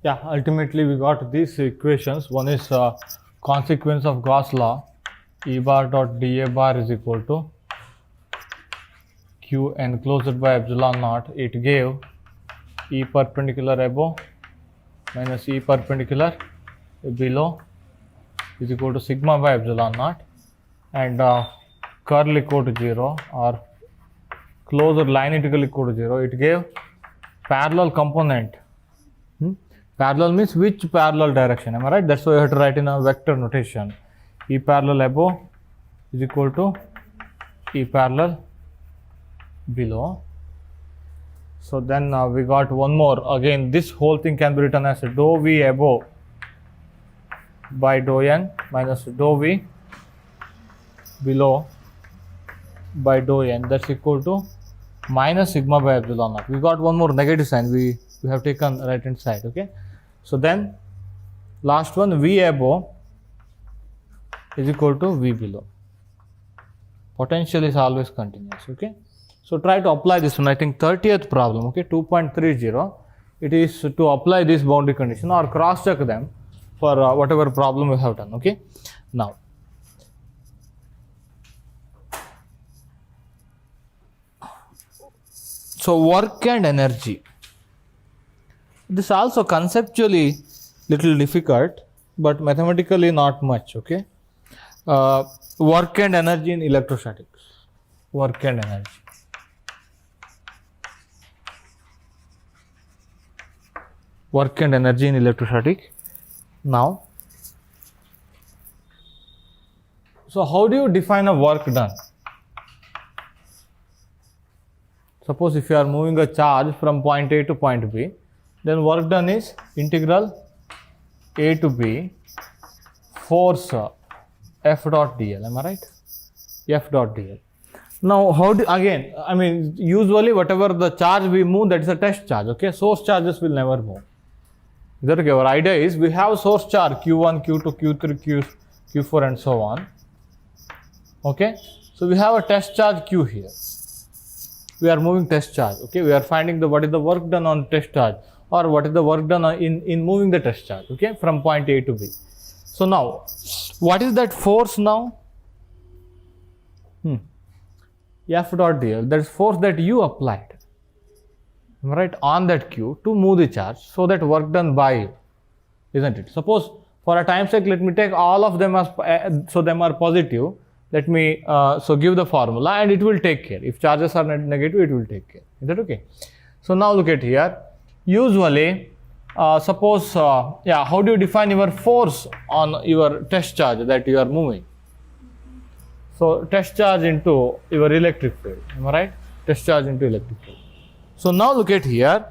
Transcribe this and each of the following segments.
Yeah, ultimately we got these equations. One is consequence of Gauss law, E bar dot dA bar is equal to Q enclosed by epsilon naught. It gave E perpendicular above minus E perpendicular below is equal to sigma by epsilon naught, and curl equal to 0 or closure line integral equal to 0. It gave parallel component. Parallel means which parallel direction, am I right? That's why you have to write in a vector notation. E parallel above is equal to E parallel below. So then we got one more. Again, this whole thing can be written as dou V above by dou n minus dou V below by dou n. That's equal to minus sigma by epsilon naught. We got one more negative sign. We have taken right hand side. Okay. So then last one, V above is equal to V below. Potential is always continuous. Okay. So try to apply this one. I think 30th problem. Okay, 2.30. It is to apply this boundary condition or cross check them for whatever problem we have done. Okay. Now, so work and energy. This also conceptually little difficult, but mathematically not much. Okay. Work and energy in electrostatics. Work and energy. Work and energy in electrostatic. Now, so how do you define a work done? Suppose if you are moving a charge from point A to point B, then work done is integral A to B force F dot dl. Am I right? F dot dl. Now, how do again? I mean, usually whatever the charge we move, that is a test charge. Okay, source charges will never move. Okay, our idea is we have source charge Q1, Q2, Q3, Q4 and so on. Okay, so we have a test charge Q here. We are moving test charge. Okay, we are finding what is the work done on test charge or what is the work done in moving the test charge. Okay, from point A to B. So now, what is that force now? F dot dl. That is force that you applied. Right, on that Q to move the charge, so that work done by you, isn't it? Suppose for a time sake, let me take all of them as so them are positive. Let me so give the formula and it will take care. If charges are negative, it will take care. Is that okay? So now look at here. Usually, suppose how do you define your force on your test charge that you are moving? So test charge into your electric field. Am I right? Test charge into electric field. So now look at here.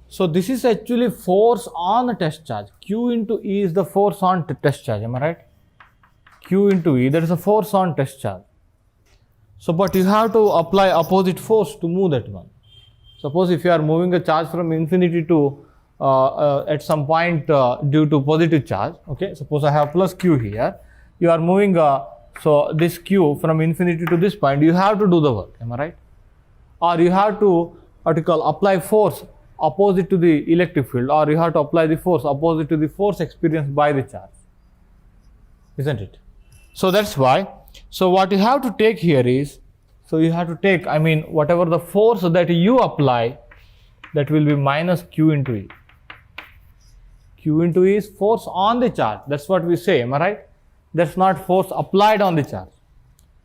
So this is actually force on a test charge. Q into E is the force on test charge. Am I right? Q into E, that is a force on test charge. So but you have to apply opposite force to move that one. Suppose if you are moving a charge from infinity to at some point due to positive charge. Okay, suppose I have plus Q here. You are moving so this Q from infinity to this point. You have to do the work. Am I right? Or you have to apply force opposite to the electric field, or you have to apply the force opposite to the force experienced by the charge, isn't it? So that's why. So what you have to take here is, so you have to take, I mean, whatever the force that you apply, that will be minus Q into E. Q into E is force on the charge. That's what we say. Am I right? That's not force applied on the charge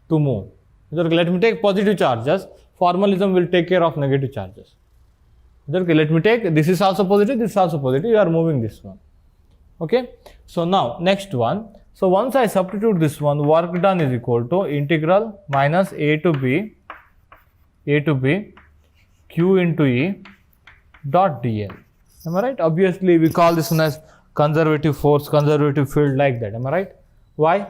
to move. Let me take positive charges. Formalism will take care of negative charges. Okay, let me take, this is also positive, this is also positive, you are moving this one. Okay, so now next one. So once I substitute this one, work done is equal to integral minus A to B Q into E dot dl. Am I right? Obviously we call this one as conservative force, conservative field, like that. Am I right? Why?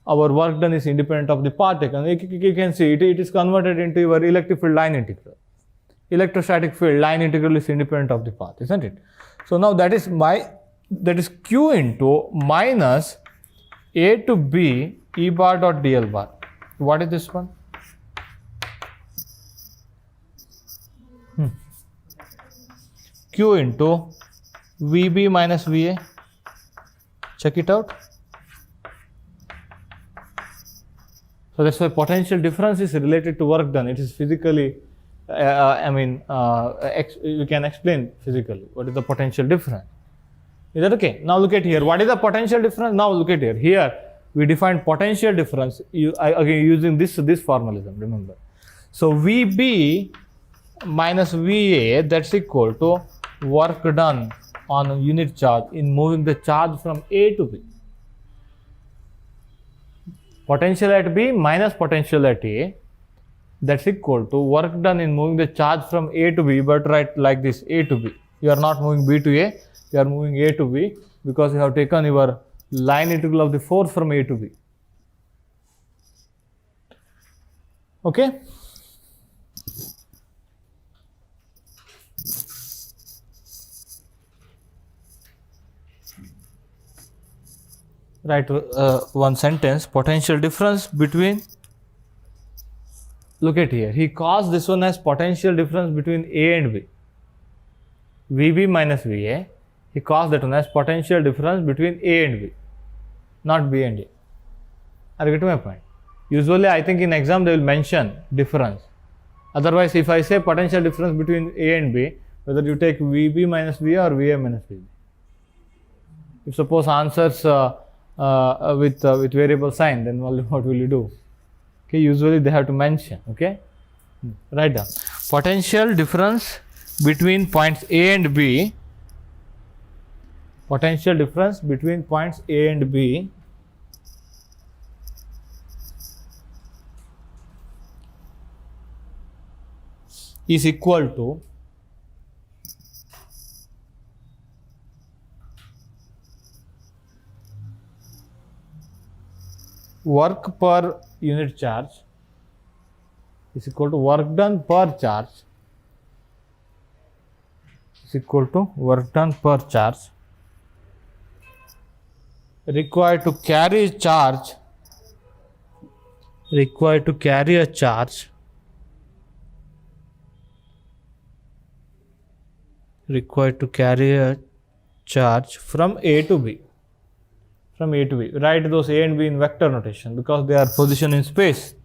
Our work done is independent of the path taken. You can see it is converted into your electric field line integral. Electrostatic field line integral is independent of the path, isn't it? So now that is Q into minus A to B E bar dot dl bar. What is this one? Q into VB minus VA. Check it out. So that's why potential difference is related to work done. It is physically, you can explain physically what is the potential difference. Is that okay? Now look at here. What is the potential difference? Now look at here. Here we define potential difference again using this formalism. Remember. So VB minus VA, that's equal to work done on a unit charge in moving the charge from A to B. Potential at B minus potential at A, that's equal to work done in moving the charge from A to B, but write like this, A to B. You are not moving B to A, you are moving A to B because you have taken your line integral of the force from A to B. Okay? Write one sentence, potential difference between, look at here, he calls this one as potential difference between A and B. VB minus VA, he calls that one as potential difference between A and B, not B and A. Are you getting my point? Usually I think in exam they will mention difference. Otherwise if I say potential difference between A and B, whether you take VB minus VA or VA minus VB. If suppose answers with variable sign, then what will you do? Okay, usually they have to mention. Okay, write down potential difference between points A and B. Potential difference between points A and B is equal to work per unit charge is equal to work done per charge is equal to work done per charge required to carry a charge from A to B. From A to B. Write those A and B in vector notation because they are positioned in space.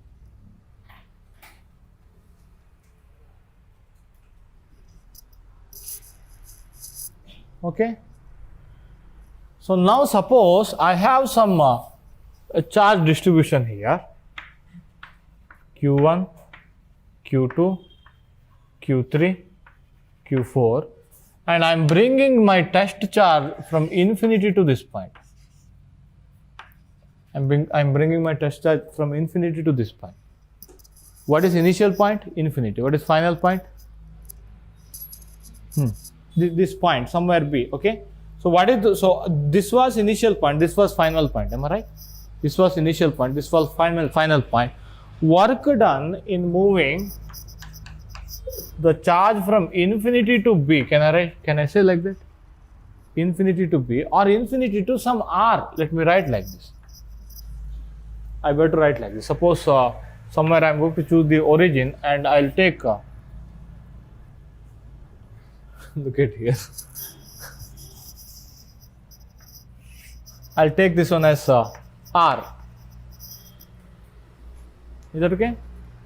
Okay. So now suppose I have some charge distribution here. Q1, Q2, Q3, Q4, and I am bringing my test charge from infinity to this point. I'm bringing my test charge from infinity to this point. What is initial point? Infinity. What is final point? This point, somewhere B. Okay. So what is so this was initial point, this was final point. Am I right? This was initial point, this was final point. Work done in moving the charge from infinity to B. Can I say like that? Infinity to B or infinity to some R. Let me write like this. I better write like this. Suppose somewhere I am going to choose the origin and I'll take look at here. I'll take this one as R. Is that okay?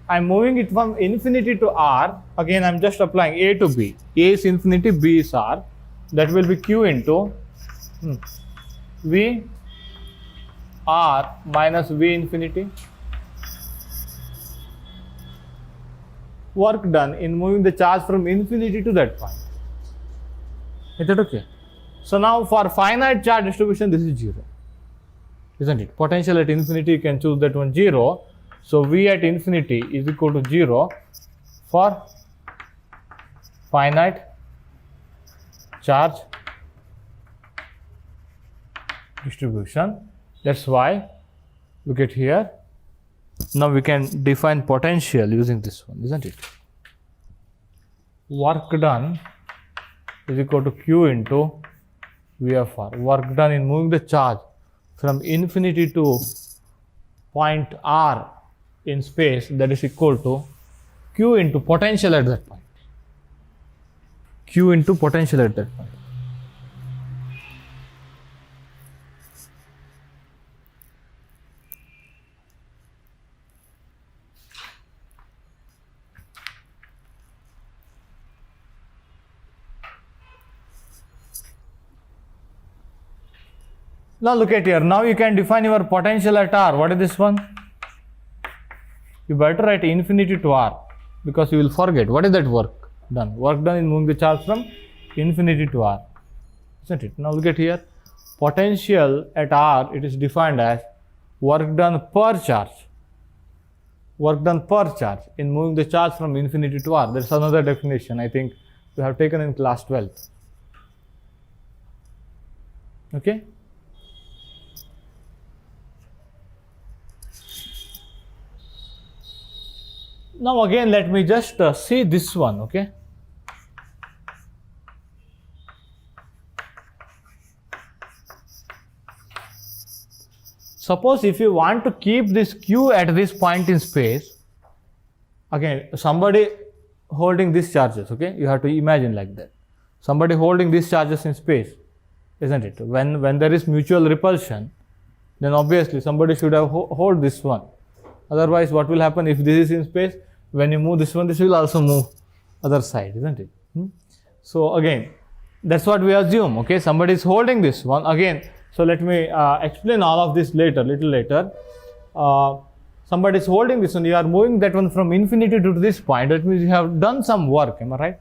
I'm moving it from infinity to R. Again, I'm just applying A to B. A is infinity, B is R. That will be Q into V R minus V infinity. Work done in moving the charge from infinity to that point. Is that okay? So now for finite charge distribution, this is 0. Isn't it? Potential at infinity, you can choose that one 0. So V at infinity is equal to 0 for finite charge distribution. That's why, look at here. Now we can define potential using this one, isn't it? Work done is equal to Q into VFR. Work done in moving the charge from infinity to point R in space, that is equal to Q into potential at that point. Q into potential at that point. Now look at here. Now you can define your potential at R. What is this one? You better write infinity to R because you will forget. What is that work done? Work done in moving the charge from infinity to R. Isn't it? Now look at here. Potential at R, it is defined as work done per charge. Work done per charge in moving the charge from infinity to R. There's another definition I think we have taken in class 12. Okay? Now again let me just see this one, okay? Suppose if you want to keep this Q at this point in space, again somebody holding these charges, okay? You have to imagine like that. Somebody holding these charges in space, isn't it? When there is mutual repulsion, then obviously somebody should have hold this one. Otherwise, what will happen if this is in space? When you move this one, this will also move other side, isn't it? So again, that's what we assume, okay? Somebody is holding this one. Again, so let me explain all of this later, little later. Somebody is holding this one. You are moving that one from infinity to this point. That means you have done some work, am I right?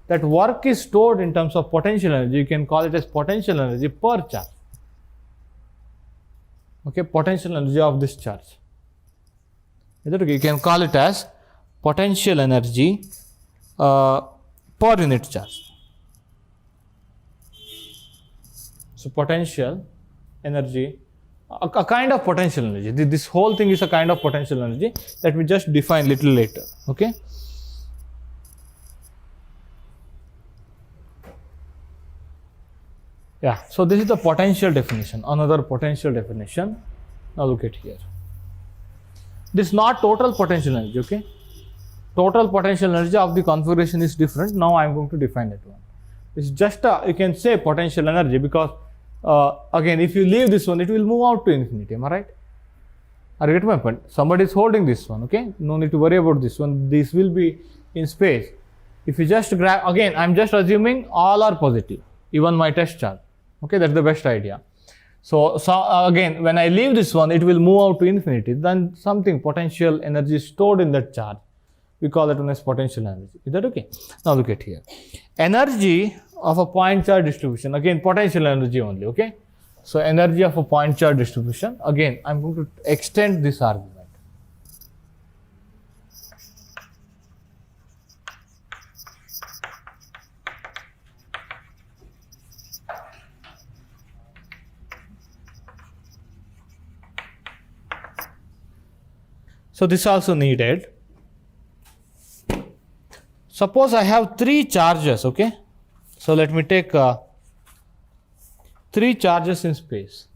That work is stored in terms of potential energy. You can call it as potential energy per charge. Okay, potential energy of this charge. Is that okay? You can call it as potential energy per unit charge. So potential energy, a kind of potential energy. This whole thing is a kind of potential energy that we just define little later. Okay. Yeah. So this is the potential definition. Another potential definition. Now look at here. This is not total potential energy. Okay. Total potential energy of the configuration is different. Now I am going to define that one. It's just you can say potential energy because again, if you leave this one, it will move out to infinity. Am I right? Are you getting my point? Somebody is holding this one. Okay, no need to worry about this one. This will be in space. If you just grab, again, I'm just assuming all are positive, even my test charge. Okay, that's the best idea. So again, when I leave this one, it will move out to infinity. Then something potential energy stored in that charge. We call that one as potential energy. Is that okay? Now look at here. Energy of a point charge distribution. Again, potential energy only. Okay. So energy of a point charge distribution. Again, I'm going to extend this argument. So this also needed. Suppose I have three charges, okay? So let me take three charges in space.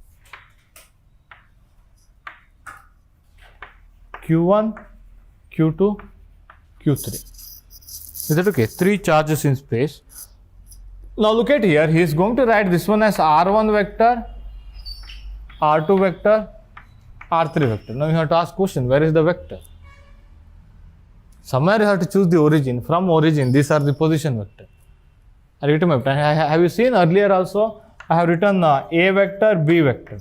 Q1, Q2, Q3. Is that okay? Three charges in space. Now look at here, he is going to write this one as R1 vector, R2 vector, R3 vector. Now you have to ask question, where is the vector? Somewhere you have to choose the origin. From origin, these are the position vector. Are you getting my point? Have you seen earlier also? I have written A vector, B vector.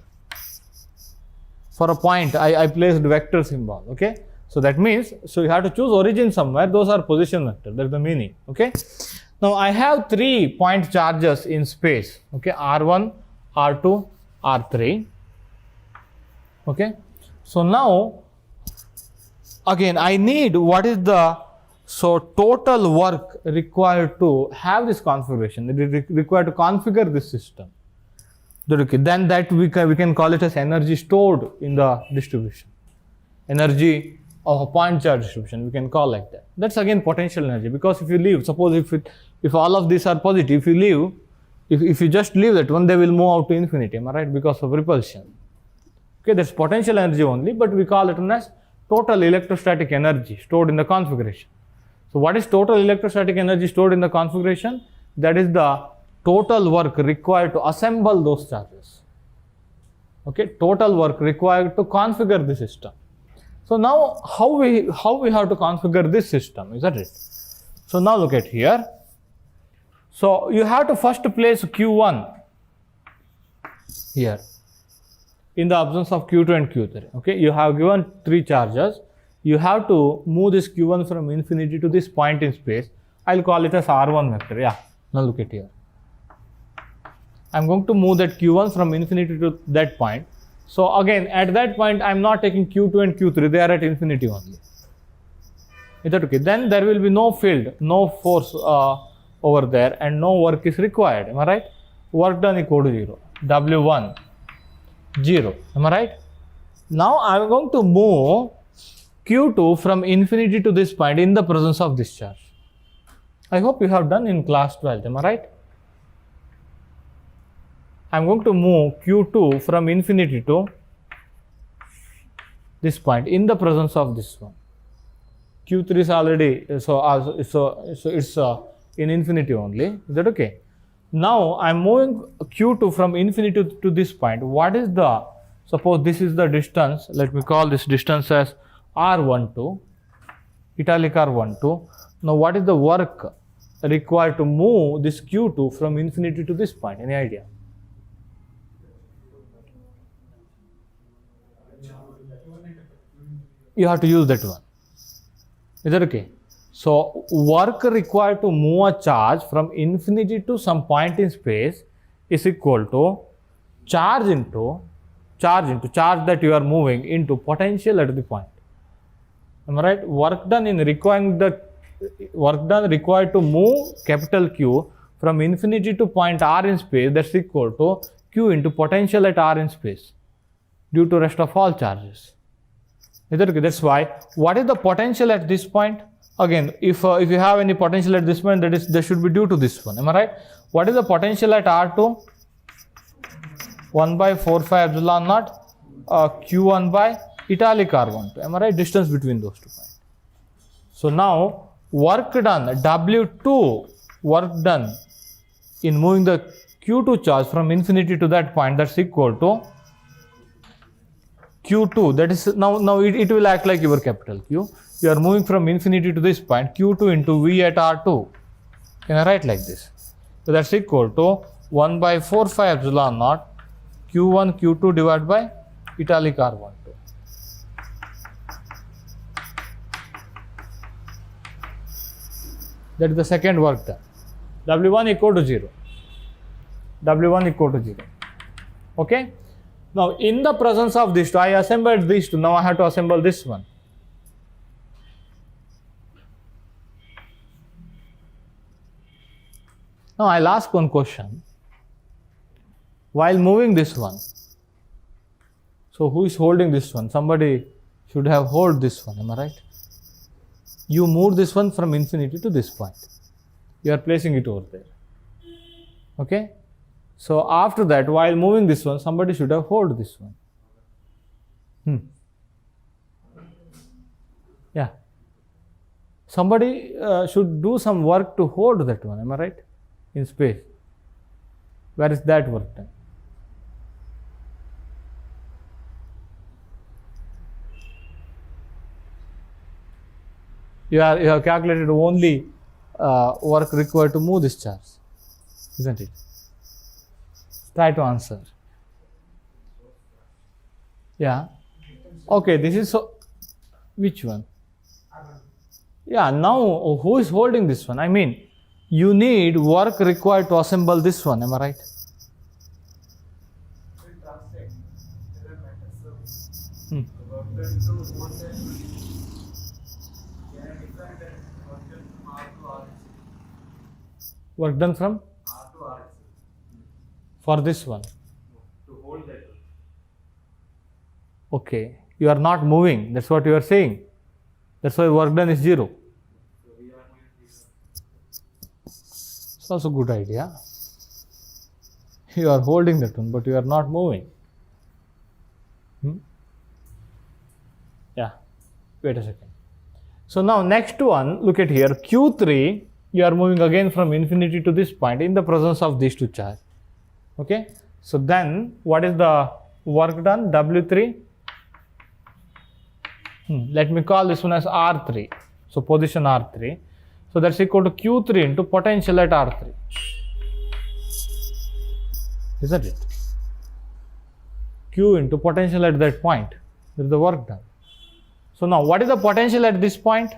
For a point, I placed vector symbol. Okay. So that means, so you have to choose origin somewhere. Those are position vector. That's the meaning. Okay. Now I have 3 point charges in space. Okay. R1, R2, R3. Okay. So now, again, I need what is the total work required to have this configuration. It is required to configure this system. Okay, then that we can call it as energy stored in the distribution. Energy of a point charge distribution, we can call like that. That's again potential energy, because if you leave, suppose if all of these are positive, if you leave, if you just leave that one, they will move out to infinity, am I right? Because of repulsion. Okay, that's potential energy only, but we call it as total electrostatic energy stored in the configuration. So what is total electrostatic energy stored in the configuration? That is the total work required to assemble those charges. Okay, total work required to configure the system. So now how we have to configure this system, isn't it? So now look at here. So you have to first place Q1 here in the absence of Q2 and Q3. Okay, you have given 3 charges. You have to move this Q1 from infinity to this point in space. I'll call it as R1 vector. Yeah, now look at here. I'm going to move that Q1 from infinity to that point. So again, at that point, I'm not taking Q2 and Q3. They are at infinity only. Is that okay? Then there will be no field, no force over there, and no work is required. Am I right? Work done equal to 0. W1, 0. Am I right? Now I'm going to move Q2 from infinity to this point in the presence of this charge. I hope you have done in class 12. Am I right? I'm going to move Q2 from infinity to this point in the presence of this one. Q3 is already, so it's in infinity only. Is that okay? Now I'm moving Q2 from infinity to this point. What is the, suppose this is the distance, let me call this distance as R12, italic R12. Now what is the work required to move this Q2 from infinity to this point? Any idea? You have to use that one. Is that okay? So work required to move a charge from infinity to some point in space is equal to charge that you are moving into potential at the point. Am I right? Work done required to move capital Q from infinity to point R in space, that's equal to Q into potential at R in space due to rest of all charges. Is that okay? That's why. What is the potential at this point? Again, if you have any potential at this point, that should be due to this one. Am I right? What is the potential at R2? 1 by 4 pi epsilon naught Q1 by italic R12. Am I right? Distance between those 2 points. So now work done, W2 work done in moving the Q2 charge from infinity to that point, that's equal to Q2. That is now it will act like your capital Q. You are moving from infinity to this point, Q2 into V at R2. Can I write like this? So that's equal to 1 by 4 pi epsilon naught Q1 Q2 divided by italic R12. That is the second work done. W1 equal to 0. W1 equal to 0. Okay? Now, in the presence of these two, I assembled these two. Now I have to assemble this one. Now I'll ask one question. While moving this one, so who is holding this one? Somebody should have hold this one. Am I right? You move this one from infinity to this point. You are placing it over there. Okay? So after that, while moving this one, somebody should have hold this one. Yeah. Somebody should do some work to hold that one. Am I right? In space. Where is that work done? You have calculated only work required to move this charge, isn't it? Try to answer. Yeah. Okay, this is so. Which one? Yeah, now who is holding this one? I mean, you need work required to assemble this one. Am I right? Work done from? For this one. To hold that. Okay. You are not moving. That's what you are saying. That's why work done is 0. It's also a good idea. You are holding that one, but you are not moving. Yeah. Wait a second. So now next one, look at here, Q3, you are moving again from infinity to this point in the presence of these two charges. Okay, so then what is the work done? W3, let me call this one as R3, so position R3. So that's equal to Q3 into potential at R3, isn't it? Q into potential at that point, that is the work done. So now what is the potential at this point?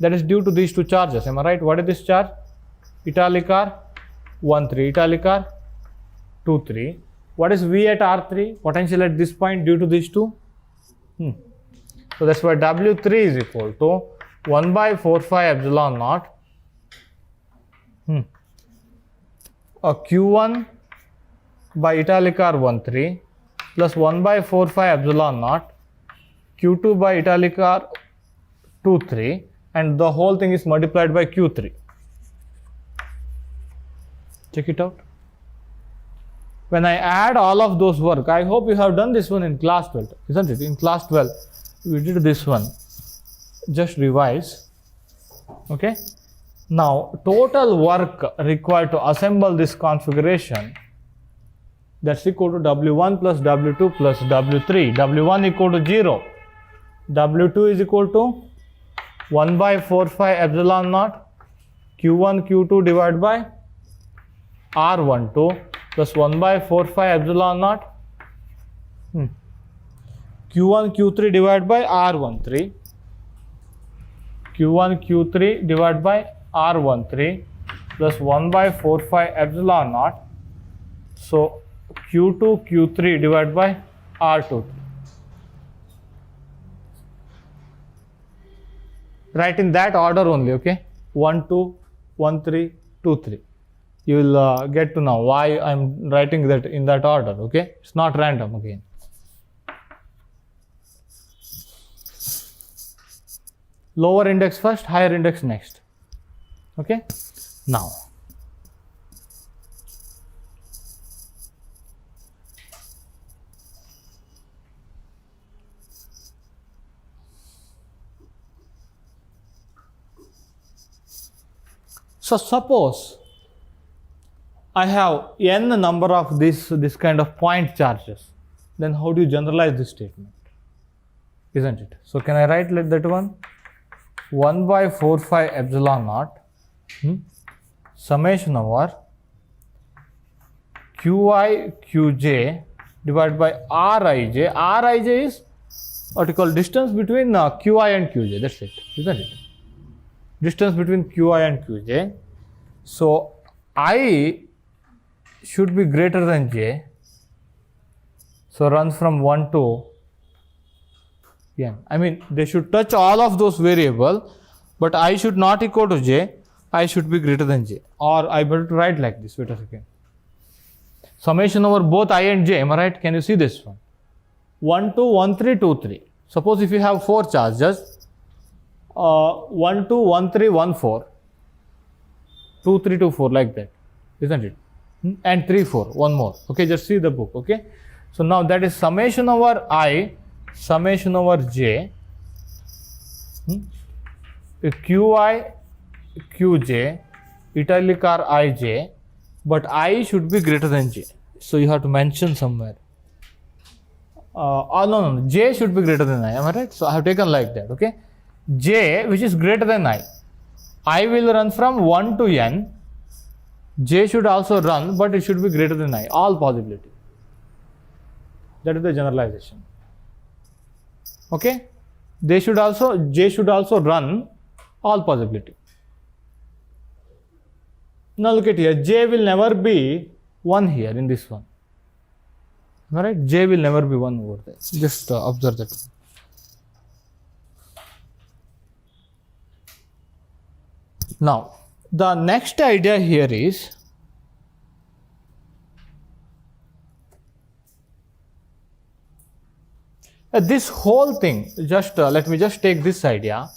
That is due to these two charges, am I right? What is this charge? Italic R, 1, 3, italic R, 2, 3. What is V at R3? Potential at this point due to these two? So that's why W3 is equal to 1 by 4 phi epsilon naught a Q1 by italic R 1, 3 plus 1 by 4 phi epsilon naught Q2 by italic R 2, 3, and the whole thing is multiplied by Q3. Check it out. When I add all of those work, I hope you have done this one in class 12, isn't it? In class 12, we did this one. Just revise. Okay. Now, total work required to assemble this configuration, that's equal to W1 plus W2 plus W3. W1 equal to 0. W2 is equal to 1 by 4 phi epsilon naught Q1 Q2 divided by R12 plus 1 by 4 phi epsilon naught Q1 Q3 divided by R13 Q1 Q3 divided by R13 plus 1 by 4 phi epsilon naught. So Q2 Q3 divided by R23. Write in that order only, okay? 1, 2, 1, 3, 2, 3. You will get to know why I'm writing that in that order, okay? It's not random again. Lower index first, higher index next. Okay? Now, so suppose I have n number of this kind of point charges, then how do you generalize this statement? Isn't it? So can I write like that one? 1 by 4 phi epsilon naught summation over Qi Qj divided by Rij. Rij is what you call distance between Qi and Qj. That's it, isn't it? Distance between Qi and Qj. So I should be greater than j. So runs from 1 to n. I mean, they should touch all of those variables, but I should not equal to j. I should be greater than j. Or I better to write like this. Wait a second. Summation over both I and j. Am I right? Can you see this one? 1, 2, 1, 3, 2, 3. Suppose if you have 4 charges, 1, 2, 1, 3, 1, 4, 2, 3, 2, 4, like that, isn't it? And 3, 4, one more. Okay, just see the book. Okay. So now that is summation over I, summation over j, Qi, Qj, italic R Ij, but I should be greater than j. So you have to mention somewhere. No, j should be greater than I. Am I right? So I have taken like that. Okay. J, which is greater than I will run from 1 to n. J should also run, but it should be greater than I. All possibility. That is the generalization. Okay. J should also run, all possibility. Now look at here. J will never be 1 here in this one. Alright. J will never be 1 over there. Just observe that. Now, the next idea here is this whole thing, just let me just take this idea.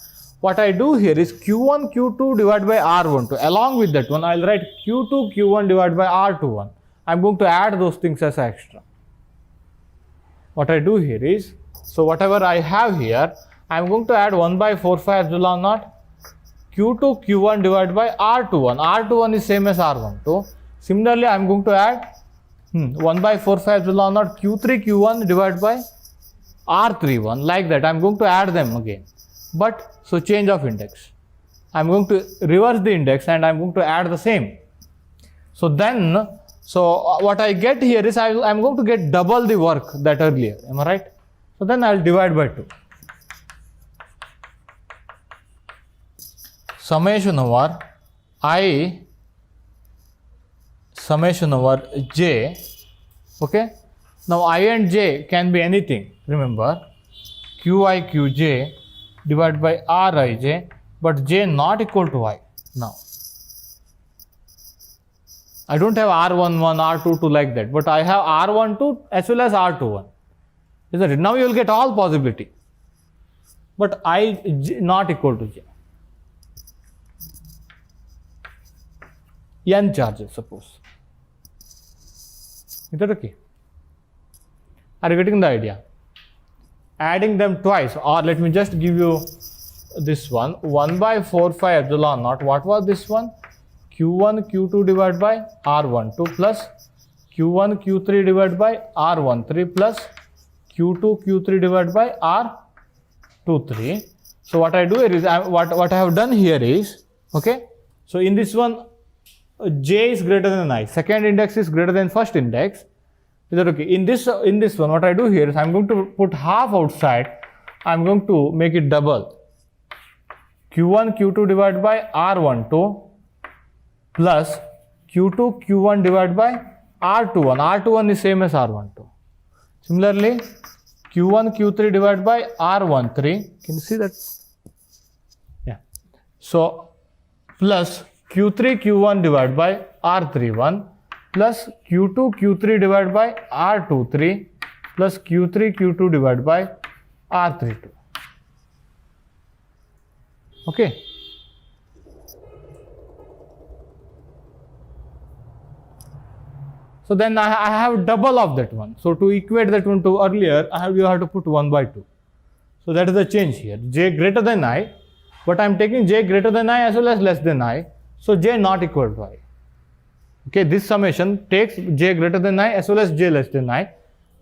What I do here is Q1 Q2 divided by R12. Along with that one, I'll write Q2 Q1 divided by R21. I'm going to add those things as extra. What I do here is, so whatever I have here, I'm going to add 1 by 4 phi epsilon naught Q2 Q1 divided by R21. R21 is same as R12. Similarly, I'm going to add 1 by 4 phi epsilon naught Q3 Q1 divided by R31. Like that, I'm going to add them again. But, so change of index. I'm going to reverse the index and I'm going to add the same. So then, what I get here is I'm going to get double the work that earlier. Am I right? So then I'll divide by 2. Summation over I, summation over j. Okay. Now I and j can be anything. Remember, qi qj divided by rij, but j not equal to I. Now I don't have R11, R22 like that, but I have R12 as well as R21. Isn't it? Now you will get all possibility. But I not equal to j. N charges, suppose. Is that okay? Are you getting the idea? Adding them twice, or let me just give you this one. 1 by 4 phi epsilon naught. What was this one? Q1 Q2 divided by R12 plus Q1 Q3 divided by R13 plus Q2 Q3 divided by R23. So what I do here is, what I have done here is, okay, so in this one, j is greater than I. Second index is greater than first index. Is that okay? In this one, what I do here is I'm going to put half outside. I'm going to make it double. Q1 Q2 divided by R12 plus Q2 Q1 divided by R21. R21 is same as R12. Similarly, Q1 Q3 divided by R13. Can you see that? Yeah. So plus Q3 Q1 divided by R31 plus Q2 Q3 divided by R23 plus Q3 Q2 divided by R32. Okay. So then I have double of that one. So to equate that one to earlier, you have to put 1 by 2. So that is the change here. J greater than I, but I am taking j greater than I as well as less than I. So j not equal to I. Okay, this summation takes j greater than I as well as j less than I.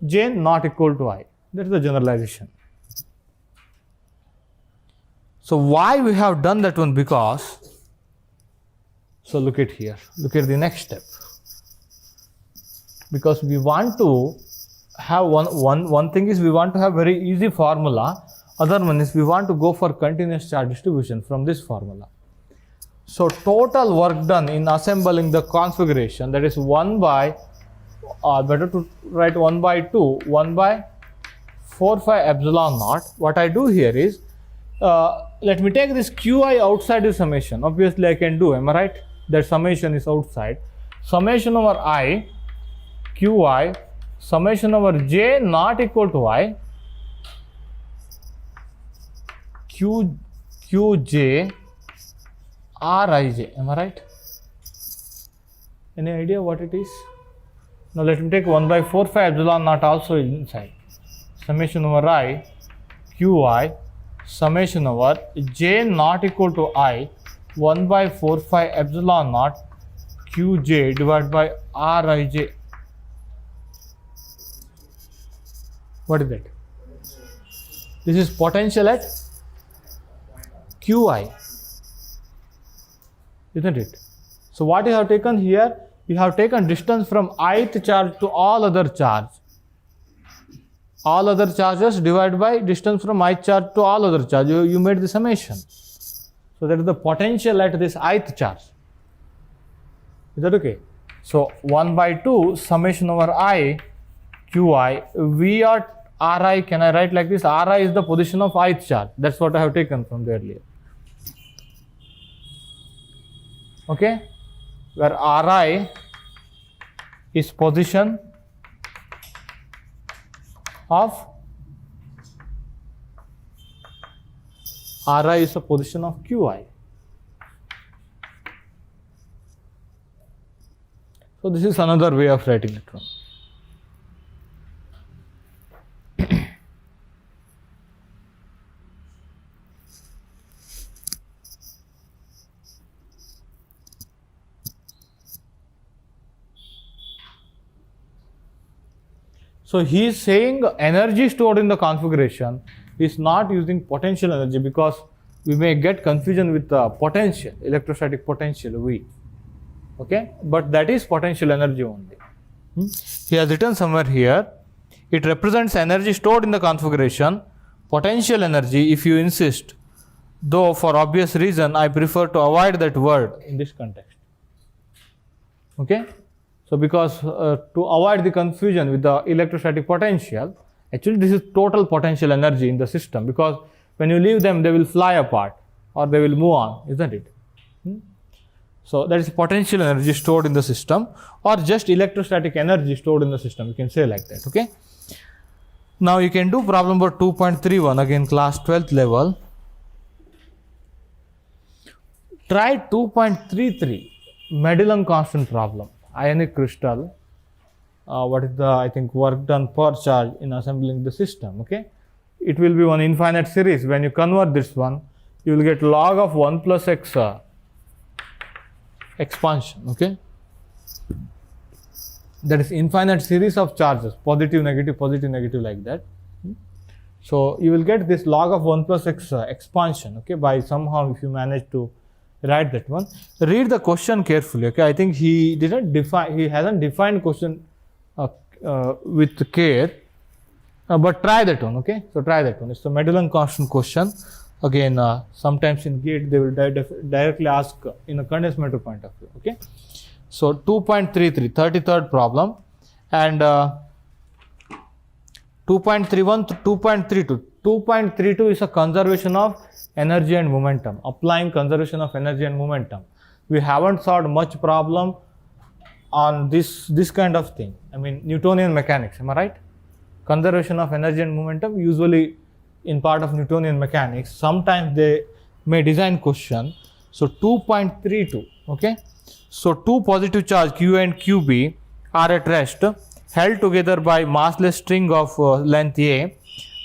J not equal to I. That is the generalization. So why we have done that one? Because, so look at here. Look at the next step. Because we want to have one thing is we want to have very easy formula. Other one is we want to go for continuous charge distribution from this formula. So total work done in assembling the configuration, that is 1 by, better to write 1 by 2, 1 by 4 phi epsilon naught. What I do here is, let me take this qi outside the summation. Obviously I can do, am I right? That summation is outside. Summation over I, qi, summation over j not equal to I, qj rij. Am I right? Any idea what it is? Now let me take 1 by 4 phi epsilon naught also inside. Summation over I, qi, summation over j not equal to I, 1 by 4 phi epsilon naught qj divided by rij. What is that? This is potential at qi, isn't it? So what you have taken here, you have taken distance from ith charge to all other charge. All other charges divided by distance from ith charge to all other charge. You made the summation. So that is the potential at this ith charge. Is that okay? So 1 by 2 summation over I, qi, V at Ri, can I write like this? Ri is the position of ith charge. That's what I have taken from the earlier. Okay, where Ri is position of, Ri is a position of qi. So this is another way of writing it. So he is saying energy stored in the configuration is not using potential energy, because we may get confusion with the potential, electrostatic potential V. Okay, but that is potential energy only. He has written somewhere here, it represents energy stored in the configuration, potential energy if you insist, though for obvious reason I prefer to avoid that word in this context. Okay, so because to avoid the confusion with the electrostatic potential, actually this is total potential energy in the system, because when you leave them they will fly apart or they will move on, isn't it? So that is potential energy stored in the system, or just electrostatic energy stored in the system, you can say like that. Okay, now you can do problem number 2.31, again class 12th level. Try 2.33, Madelung constant problem, ionic crystal. What is the, I think, work done per charge in assembling the system? Okay, it will be one infinite series. When you convert this one, you will get log of 1 plus x expansion. Okay, that is infinite series of charges, positive, negative, like that. So you will get this log of 1 plus x expansion. Okay, by somehow if you manage to write that one. Read the question carefully. Okay, I think he hasn't defined question with care, but try that one. Okay, so try that one. It's the Madelung constant question. Again, sometimes in GATE they will directly ask in a condensed matter point of view. Okay, so 2.33, 33rd problem, and 2.31 to 2.32. 2.32 is a conservation of energy and momentum, applying conservation of energy and momentum. We haven't solved much problem on this kind of thing. I mean, Newtonian mechanics, am I right? Conservation of energy and momentum, usually in part of Newtonian mechanics. Sometimes they may design question. So 2.32, okay. So two positive charge Q and QB are at rest, held together by massless string of length A.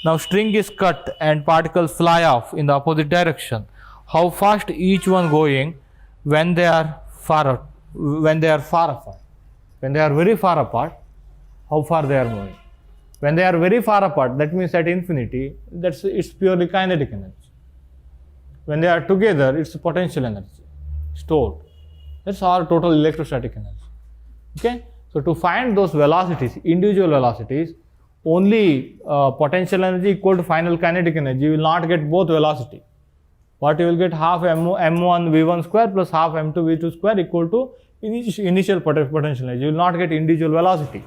Now string is cut and particles fly off in the opposite direction. How fast each one going when they are far apart? When they are very far apart, how far they are moving? When they are very far apart, that means at infinity, it's purely kinetic energy. When they are together, it's potential energy stored. That's our total electrostatic energy. Okay, so to find those velocities, individual velocities, only potential energy equal to final kinetic energy, you will not get both velocity. What you will get, half m1 v1 square plus half m2 v2 square equal to initial potential energy. You will not get individual velocity.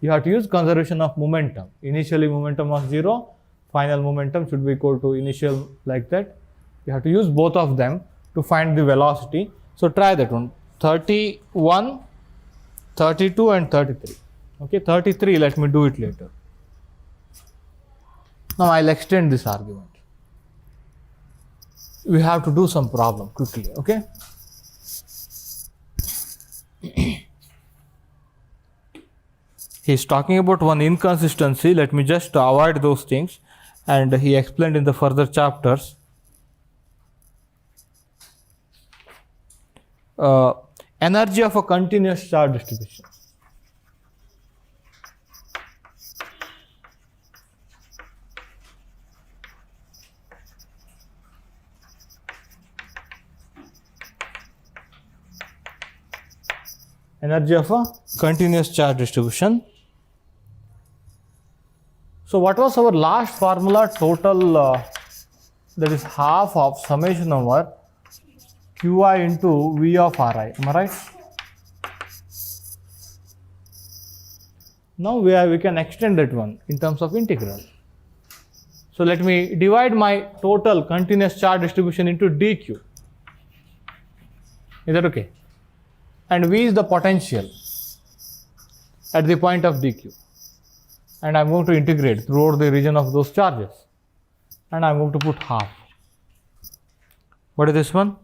You have to use conservation of momentum. Initially momentum was 0, final momentum should be equal to initial, like that. You have to use both of them to find the velocity. So try that one. 31, 32 and 33. Okay, 33, let me do it later. Now I'll extend this argument. We have to do some problem quickly, okay? He's talking about one inconsistency. Let me just avoid those things, and he explained in the further chapters. Energy of a continuous charge distribution. Energy of a continuous charge distribution. So what was our last formula? Total, that is half of summation over Qi into V of Ri. Am I right? Now we can extend that one in terms of integral. So let me divide my total continuous charge distribution into dq. Is that okay? And V is the potential at the point of dq. And I'm going to integrate throughout the region of those charges. And I'm going to put half. What is this one?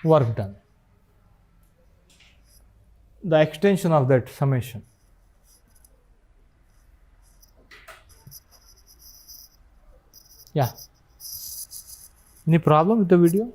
Work done. The extension of that summation. Yeah. Any problem with the video?